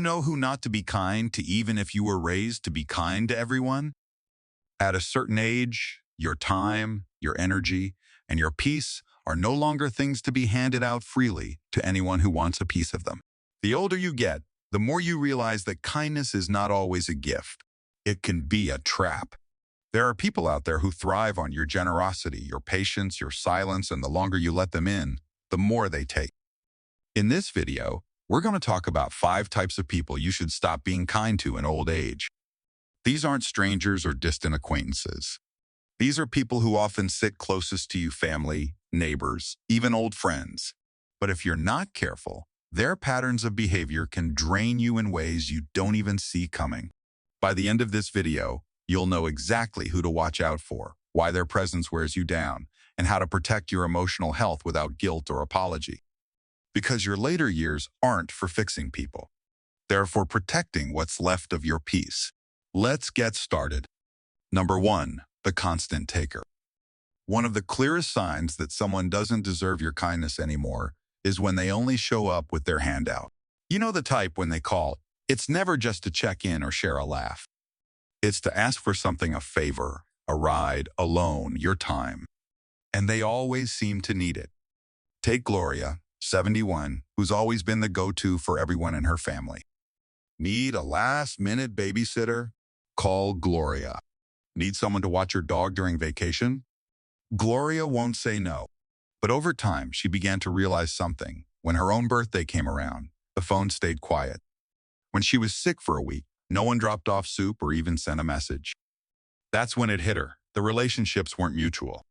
you know who not to be kind to even if you were raised to be kind to everyone? At a certain age, your time, your energy, and your peace are no longer things to be handed out freely to anyone who wants a piece of them. The older you get, the more you realize that kindness is not always a gift. It can be a trap. There are people out there who thrive on your generosity, your patience, your silence, and the longer you let them in, the more they take. In this video, we're going to talk about 5 types of people you should stop being kind to in old age. These aren't strangers or distant acquaintances. These are people who often sit closest to you: family, neighbors, even old friends. But if you're not careful, their patterns of behavior can drain you in ways you don't even see coming. By the end of this video, you'll know exactly who to watch out for, why their presence wears you down, and how to protect your emotional health without guilt or apology. Because your later years aren't for fixing people. They're for protecting what's left of your peace. Let's get started. Number 1, the constant taker. One of the clearest signs that someone doesn't deserve your kindness anymore is when they only show up with their hand out. You know the type when they call. It's never just to check in or share a laugh. It's to ask for something: a favor, a ride, a loan, your time. And they always seem to need it. Take Gloria, 71, who's always been the go-to for everyone in her family. Need a last-minute babysitter? Call Gloria. Need someone to watch your dog during vacation? Gloria won't say no. But over time, she began to realize something. When her own birthday came around, the phone stayed quiet. When she was sick for a week, no one dropped off soup or even sent a message. That's when it hit her. The relationships weren't mutual.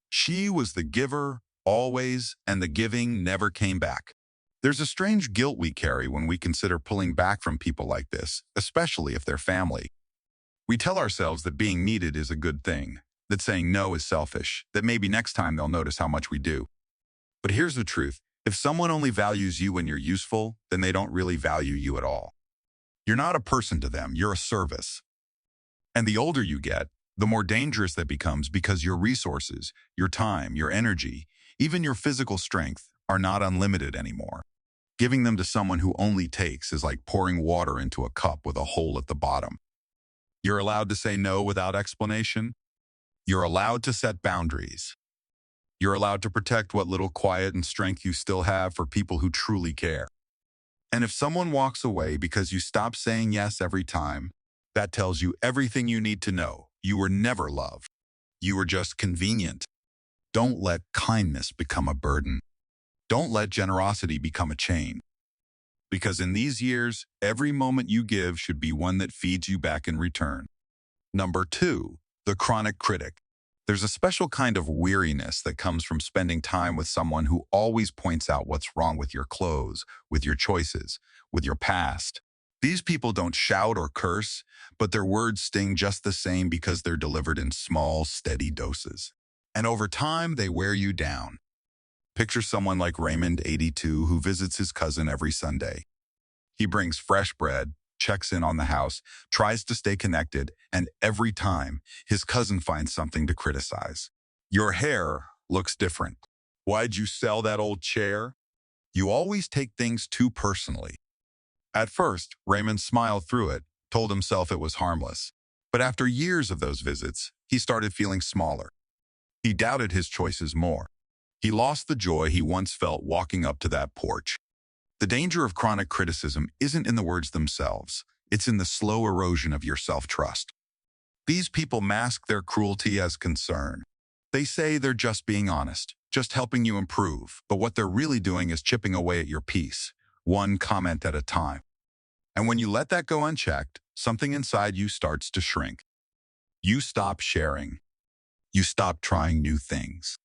She was the giver, always, and the giving never came back. There's a strange guilt we carry when we consider pulling back from people like this, especially if they're family. We tell ourselves that being needed is a good thing, that saying no is selfish, that maybe next time they'll notice how much we do. But here's the truth. If someone only values you when you're useful, then they don't really value you at all. You're not a person to them, you're a service. And the older you get, the more dangerous that becomes, because your resources, your time, your energy, even your physical strength are not unlimited anymore. Giving them to someone who only takes is like pouring water into a cup with a hole at the bottom. You're allowed to say no without explanation. You're allowed to set boundaries. You're allowed to protect what little quiet and strength you still have for people who truly care. And if someone walks away because you stop saying yes every time, that tells you everything you need to know. You were never loved. You were just convenient. Don't let kindness become a burden. Don't let generosity become a chain. Because in these years, every moment you give should be one that feeds you back in return. Number 2, the chronic critic. There's a special kind of weariness that comes from spending time with someone who always points out what's wrong with your clothes, with your choices, with your past. These people don't shout or curse, but their words sting just the same because they're delivered in small, steady doses. And over time, they wear you down. Picture someone like Raymond, 82, who visits his cousin every Sunday. He brings fresh bread, checks in on the house, tries to stay connected, and every time, his cousin finds something to criticize. Your hair looks different. Why'd you sell that old chair? You always take things too personally. At first, Raymond smiled through it, told himself it was harmless. But after years of those visits, he started feeling smaller. He doubted his choices more. He lost the joy he once felt walking up to that porch. The danger of chronic criticism isn't in the words themselves. It's in the slow erosion of your self-trust. These people mask their cruelty as concern. They say they're just being honest, just helping you improve, but what they're really doing is chipping away at your peace, one comment at a time. And when you let that go unchecked, something inside you starts to shrink. You stop sharing. You stop trying new things.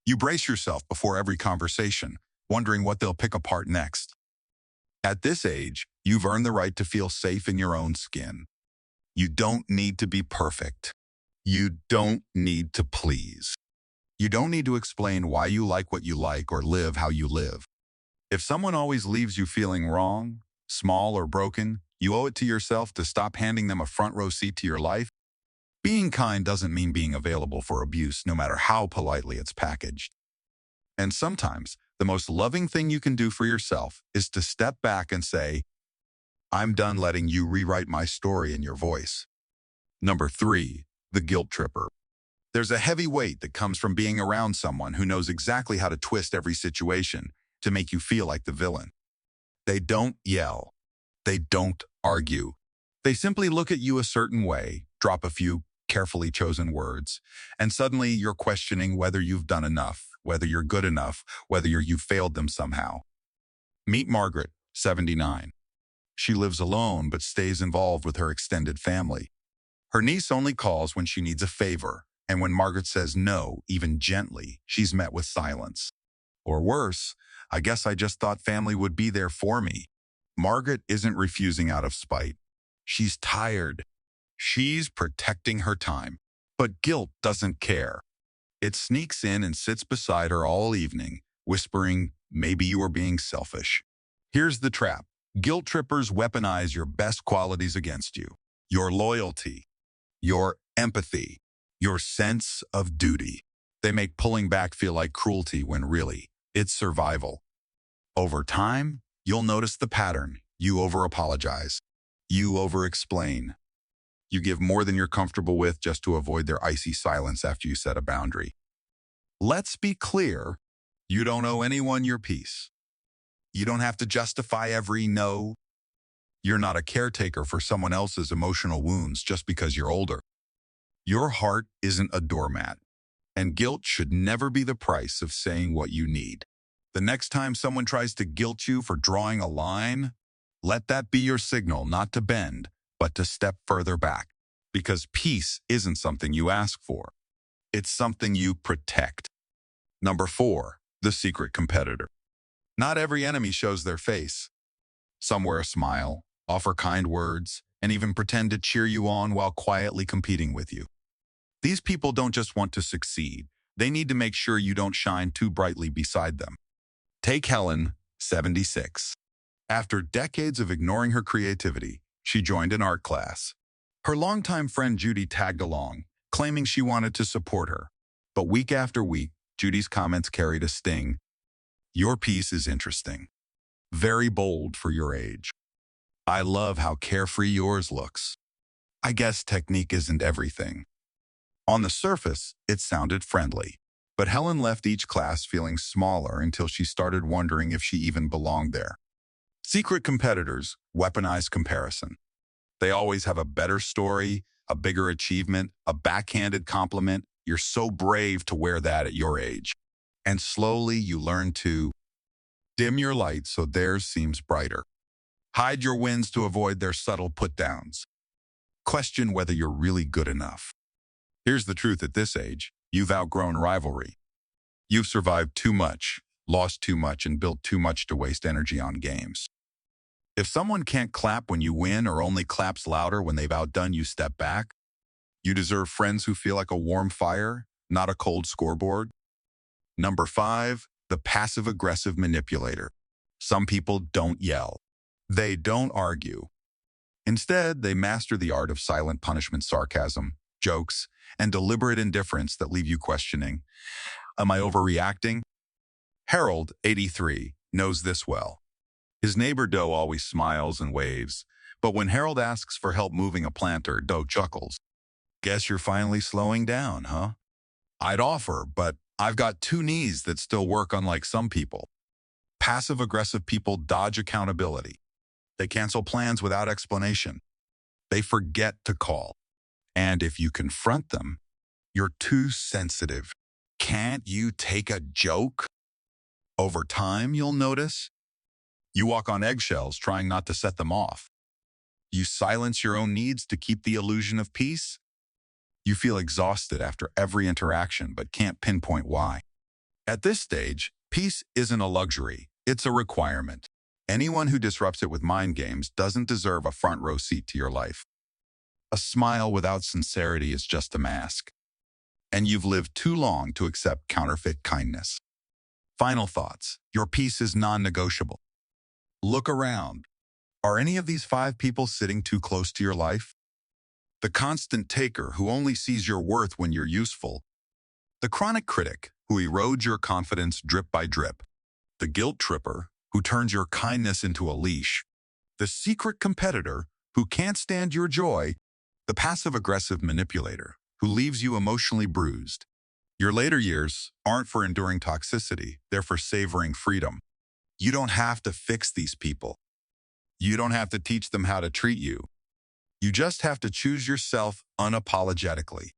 You brace yourself before every conversation, wondering what they'll pick apart next. At this age, you've earned the right to feel safe in your own skin. You don't need to be perfect. You don't need to please. You don't need to explain why you like what you like or live how you live. If someone always leaves you feeling wrong, small, or broken, you owe it to yourself to stop handing them a front row seat to your life. Being kind doesn't mean being available for abuse, no matter how politely it's packaged. And sometimes, the most loving thing you can do for yourself is to step back and say, I'm done letting you rewrite my story in your voice. Number 3, the guilt tripper. There's a heavy weight that comes from being around someone who knows exactly how to twist every situation to make you feel like the villain. They don't yell. They don't argue. They simply look at you a certain way, drop a few carefully chosen words, and suddenly you're questioning whether you've done enough, whether you're good enough, whether you've failed them somehow. Meet Margaret, 79. She lives alone but stays involved with her extended family. Her niece only calls when she needs a favor, and when Margaret says no, even gently, she's met with silence. Or worse, I guess I just thought family would be there for me. Margaret isn't refusing out of spite. She's tired. She's protecting her time. But guilt doesn't care. It sneaks in and sits beside her all evening, whispering, maybe you are being selfish. Here's the trap. Guilt trippers weaponize your best qualities against you. Your loyalty, your empathy, your sense of duty. They make pulling back feel like cruelty when really, it's survival. Over time, you'll notice the pattern. You over-apologize. You over-explain. You give more than you're comfortable with just to avoid their icy silence after you set a boundary. Let's be clear, you don't owe anyone your peace. You don't have to justify every no. You're not a caretaker for someone else's emotional wounds just because you're older. Your heart isn't a doormat, and guilt should never be the price of saying what you need. The next time someone tries to guilt you for drawing a line, let that be your signal not to bend, but to step further back. Because peace isn't something you ask for. It's something you protect. Number 4, the secret competitor. Not every enemy shows their face. Some wear a smile, offer kind words, and even pretend to cheer you on while quietly competing with you. These people don't just want to succeed. They need to make sure you don't shine too brightly beside them. Take Helen, 76. After decades of ignoring her creativity, she joined an art class. Her longtime friend Judy tagged along, claiming she wanted to support her. But week after week, Judy's comments carried a sting. Your piece is interesting. Very bold for your age. I love how carefree yours looks. I guess technique isn't everything. On the surface, it sounded friendly. But Helen left each class feeling smaller until she started wondering if she even belonged there. Secret competitors weaponize comparison. They always have a better story, a bigger achievement, a backhanded compliment. You're so brave to wear that at your age. And slowly you learn to dim your light so theirs seems brighter. Hide your wins to avoid their subtle put-downs. Question whether you're really good enough. Here's the truth at this age. You've outgrown rivalry. You've survived too much, lost too much, and built too much to waste energy on games. If someone can't clap when you win or only claps louder when they've outdone you, step back. You deserve friends who feel like a warm fire, not a cold scoreboard. Number 5, the passive-aggressive manipulator. Some people don't yell. They don't argue. Instead, they master the art of silent punishment, sarcasm, jokes, and deliberate indifference that leave you questioning, am I overreacting? Harold, 83, knows this well. His neighbor Doe always smiles and waves, but when Harold asks for help moving a planter, Doe chuckles. Guess you're finally slowing down, huh? I'd offer, but I've got 2 knees that still work, unlike some people. Passive-aggressive people dodge accountability. They cancel plans without explanation. They forget to call. And if you confront them, you're too sensitive. Can't you take a joke? Over time, you'll notice you walk on eggshells trying not to set them off. You silence your own needs to keep the illusion of peace. You feel exhausted after every interaction but can't pinpoint why. At this stage, peace isn't a luxury, it's a requirement. Anyone who disrupts it with mind games doesn't deserve a front row seat to your life. A smile without sincerity is just a mask. And you've lived too long to accept counterfeit kindness. Final thoughts. Your peace is non-negotiable. Look around. Are any of these 5 people sitting too close to your life? The constant taker who only sees your worth when you're useful. The chronic critic who erodes your confidence drip by drip. The guilt tripper who turns your kindness into a leash. The secret competitor who can't stand your joy, the passive-aggressive manipulator who leaves you emotionally bruised. Your later years aren't for enduring toxicity, they're for savoring freedom. You don't have to fix these people. You don't have to teach them how to treat you. You just have to choose yourself unapologetically.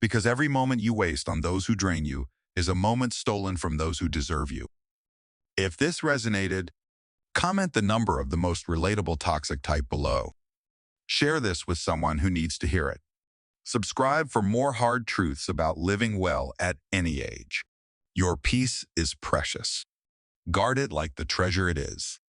Because every moment you waste on those who drain you is a moment stolen from those who deserve you. If this resonated, comment the number of the most relatable toxic type below. Share this with someone who needs to hear it. Subscribe for more hard truths about living well at any age. Your peace is precious. Guard it like the treasure it is.